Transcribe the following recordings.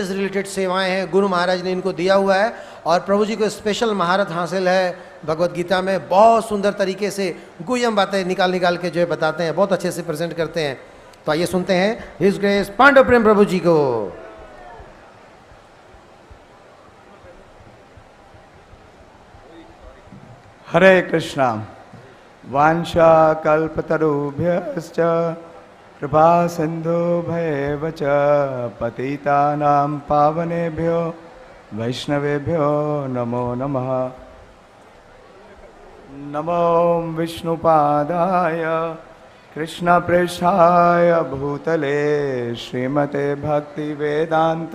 Related सेवाएं हैं, गुरु महाराज ने इनको दिया हुआ है और प्रभु जी को स्पेशल महारत हासिल है भगवत गीता में। बहुत सुंदर तरीके से गुह्यम बातें निकाल के जो है बताते हैं, बहुत अच्छे से प्रेजेंट करते हैं। तो आइए सुनते हैं हिज ग्रेस पांडव प्रेम प्रभु जी को। हरे कृष्णा। वांछा कल्पतरुभ्यश्च कृपा सिंधु भैव च पतितानां पावनेभ्यो वैष्णवेभ्यो नमो नमः। नमो विष्णुपादाय कृष्णप्रेष्ठाय भूतले श्रीमते भक्तिवेदांत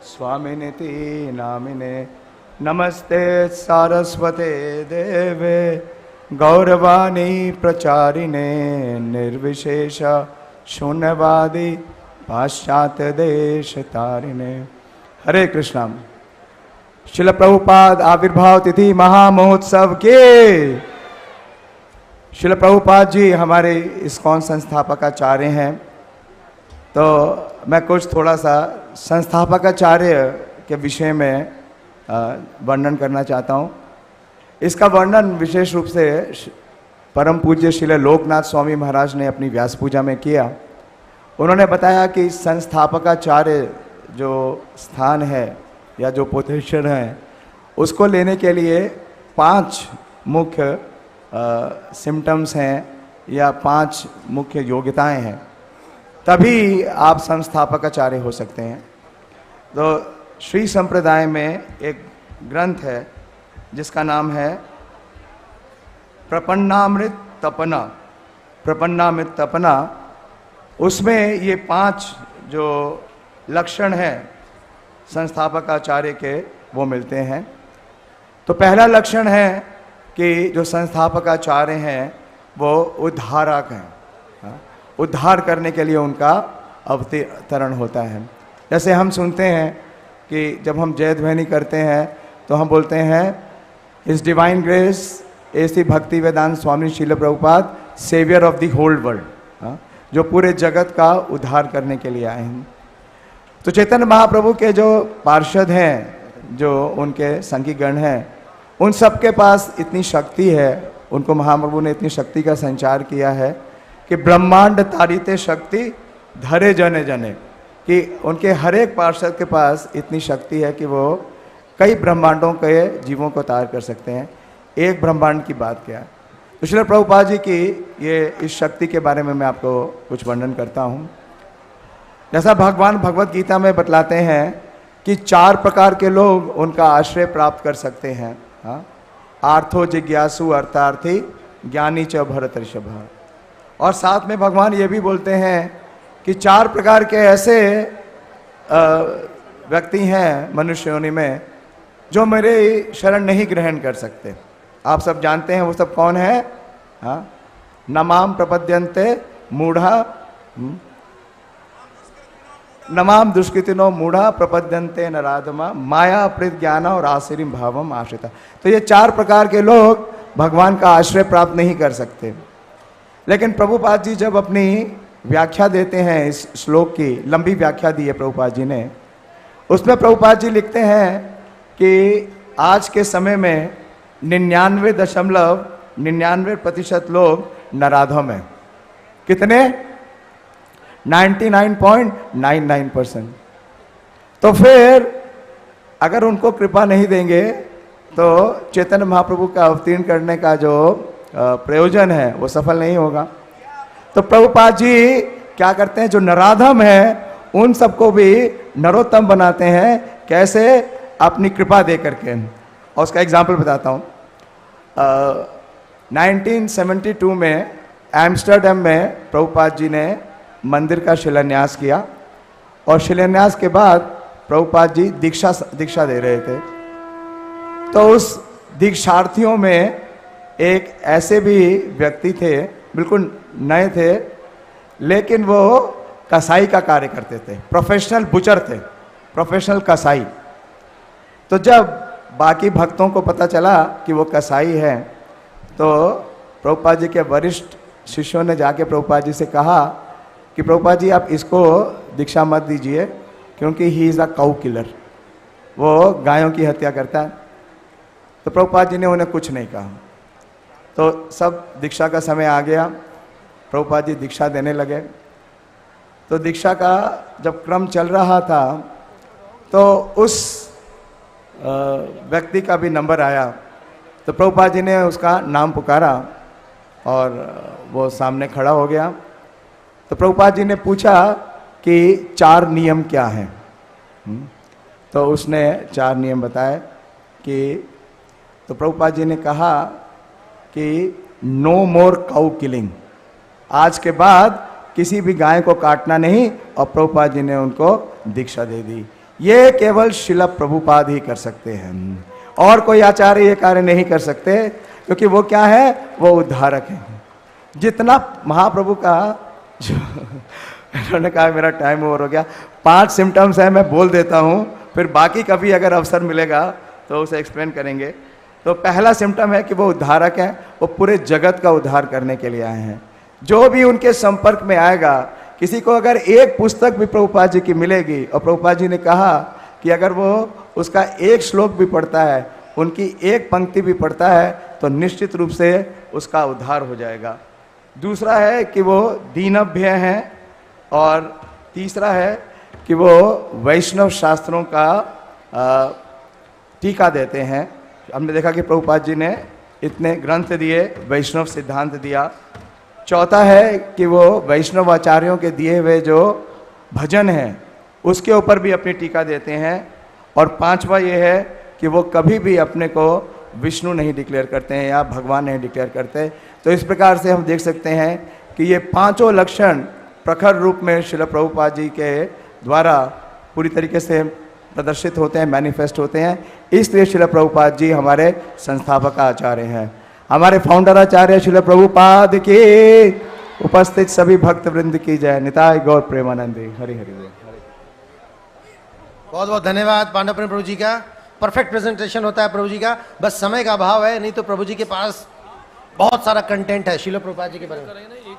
स्वामिनिति नामिने। नमस्ते सारस्वते देवे गौरवाणी प्रचारिणे निर्विशेष शून्यवादी पाश्चात्य देश तारिणे। हरे कृष्णा। श्रील प्रभुपाद आविर्भाव तिथि महामहोत्सव के श्रील प्रभुपाद जी हमारे इस्कॉन संस्थापकाचार्य हैं। तो मैं कुछ थोड़ा सा संस्थापकाचार्य के विषय में वर्णन करना चाहता हूँ। इसका वर्णन विशेष रूप से परम पूज्य श्रील लोकनाथ स्वामी महाराज ने अपनी व्यास पूजा में किया। उन्होंने बताया कि संस्थापकाचार्य जो स्थान है या जो पोजीशन है उसको लेने के लिए 5 मुख्य सिम्टम्स हैं या 5 मुख्य योग्यताएं हैं, तभी आप संस्थापकाचार्य हो सकते हैं। तो श्री संप्रदाय में एक ग्रंथ है जिसका नाम है प्रपन्नामृत तपना। प्रपन्नामृत तपना, उसमें ये 5 जो लक्षण हैं संस्थापकाचार्य के वो मिलते हैं। तो पहला लक्षण है कि जो संस्थापकाचार्य हैं वो उद्धारक हैं। उद्धार करने के लिए उनका अवतरण होता है। जैसे हम सुनते हैं कि जब हम जय ध्वनि करते हैं तो हम बोलते हैं इस डिवाइन ग्रेस ऐसी Bhakti Vedanta Swami Srila Prabhupada saviour of the whole world, जो पूरे जगत का उद्धार करने के लिए आए हैं। तो चैतन्य महाप्रभु के जो पार्षद हैं, जो उनके संगी गण हैं, उन सब के पास इतनी शक्ति है, उनको महाप्रभु ने इतनी शक्ति का संचार किया है कि ब्रह्मांड तारिते शक्ति धरे जने जने, कि उनके हर एक पार्षद के पास इतनी शक्ति है कि वो कई ब्रह्मांडों के जीवों को तार कर सकते हैं। एक ब्रह्मांड की बात क्या है। तो श्रील प्रभुपाद जी की ये इस शक्ति के बारे में मैं आपको कुछ वर्णन करता हूँ। जैसा भगवान भगवत गीता में बतलाते हैं कि 4 प्रकार के लोग उनका आश्रय प्राप्त कर सकते हैं। आर्थो जिज्ञासु अर्थार्थी ज्ञानी च भरत ऋषभ। और साथ में भगवान ये भी बोलते हैं कि 4 प्रकार के ऐसे व्यक्ति हैं मनुष्य योनि में जो मेरे शरण नहीं ग्रहण कर सकते। आप सब जानते हैं वो सब कौन है। नमाम प्रपद्यन्ते मूढ़ा, नमाम दुष्कृतिनो मूढ़ा प्रपद्यन्ते नराधमा माया प्रज्ञान और आश्रिम भावम आश्रिता। तो ये 4 प्रकार के लोग भगवान का आश्रय प्राप्त नहीं कर सकते। लेकिन प्रभुपाद जी जब अपनी व्याख्या देते हैं इस श्लोक की, लंबी व्याख्या दी है प्रभुपाद जी ने, उसमें प्रभुपाद जी लिखते हैं कि आज के समय में 99.99% लोग नराधम हैं। कितने? 99.99%। तो फिर अगर उनको कृपा नहीं देंगे तो चैतन्य महाप्रभु का अवतीर्ण करने का जो प्रयोजन है वो सफल नहीं होगा। तो प्रभुपाद जी क्या करते हैं, जो नराधम है उन सबको भी नरोत्तम बनाते हैं। कैसे? अपनी कृपा दे करके। और उसका एग्जाम्पल बताता हूँ। 1972 में एम्स्टर्डम में प्रभुपाद जी ने मंदिर का शिलान्यास किया और शिलान्यास के बाद प्रभुपाद जी दीक्षा दे रहे थे। तो उस दीक्षार्थियों में एक ऐसे भी व्यक्ति थे, बिल्कुल नए थे, लेकिन वो कसाई का कार्य करते थे, प्रोफेशनल बुचर थे, प्रोफेशनल कसाई। तो जब बाकी भक्तों को पता चला कि वो कसाई है तो प्रभुपाद जी के वरिष्ठ शिष्यों ने जाके प्रभुपाद जी से कहा कि प्रभुपाद जी आप इसको दीक्षा मत दीजिए क्योंकि he is a cow killer, वो गायों की हत्या करता है। तो प्रभुपाद जी ने उन्हें कुछ नहीं कहा। तो सब दीक्षा का समय आ गया, प्रभुपाद जी दीक्षा देने लगे। तो दीक्षा का जब क्रम चल रहा था तो उस व्यक्ति का भी नंबर आया। तो प्रभुपाद जी ने उसका नाम पुकारा और वो सामने खड़ा हो गया। तो प्रभुपाद जी ने पूछा कि 4 नियम क्या हैं। तो उसने 4 नियम बताए कि, तो प्रभुपाद जी ने कहा कि नो मोर काउ किलिंग, आज के बाद किसी भी गाय को काटना नहीं। और प्रभुपाद जी ने उनको दीक्षा दे दी। ये केवल शिला प्रभुपाद ही कर सकते हैं, और कोई आचार्य ये कार्य नहीं कर सकते, क्योंकि वो क्या है, वो उद्धारक है। जितना महाप्रभु का जो उन्होंने कहा मेरा टाइम ओवर हो गया, 5 सिम्टम्स है, मैं बोल देता हूँ, फिर बाकी कभी अगर अवसर मिलेगा तो उसे एक्सप्लेन करेंगे। तो पहला सिम्टम है कि वो उद्धारक हैं, वो पूरे जगत का उद्धार करने के लिए आए हैं। जो भी उनके संपर्क में आएगा, किसी को अगर एक पुस्तक भी प्रभुपाद जी की मिलेगी और प्रभुपाद जी ने कहा कि अगर वो उसका एक श्लोक भी पढ़ता है, उनकी एक पंक्ति भी पढ़ता है, तो निश्चित रूप से उसका उद्धार हो जाएगा। दूसरा है कि वो दीनभ्य हैं, और तीसरा है कि वो वैष्णव शास्त्रों का टीका देते हैं। हमने देखा कि प्रभुपाद जी ने इतने ग्रंथ दिए, वैष्णव सिद्धांत दिया। चौथा है कि वो वैष्णव आचार्यों के दिए हुए जो भजन हैं उसके ऊपर भी अपनी टीका देते हैं। और पांचवा ये है कि वो कभी भी अपने को विष्णु नहीं डिक्लेयर करते हैं या भगवान नहीं डिक्लेयर करते। तो इस प्रकार से हम देख सकते हैं कि ये पांचों लक्षण प्रखर रूप में श्रील प्रभुपाद जी के द्वारा पूरी तरीके से प्रदर्शित होते हैं, मैनिफेस्ट होते हैं। इसलिए श्रील प्रभुपाद जी हमारे संस्थापक आचार्य हैं, हमारे फाउंडर आचार्य श्रील प्रभुपाद के। उपस्थित सभी भक्त वृंद की जय। निताय गौर प्रेमानंदी। हरि हरि बोल। बहुत बहुत धन्यवाद पांडव प्रेम प्रभु जी का। परफेक्ट प्रेजेंटेशन होता है प्रभु जी का, बस समय का अभाव है, नहीं तो प्रभु जी के पास बहुत सारा कंटेंट है श्रील प्रभुपाद जी के बारे में।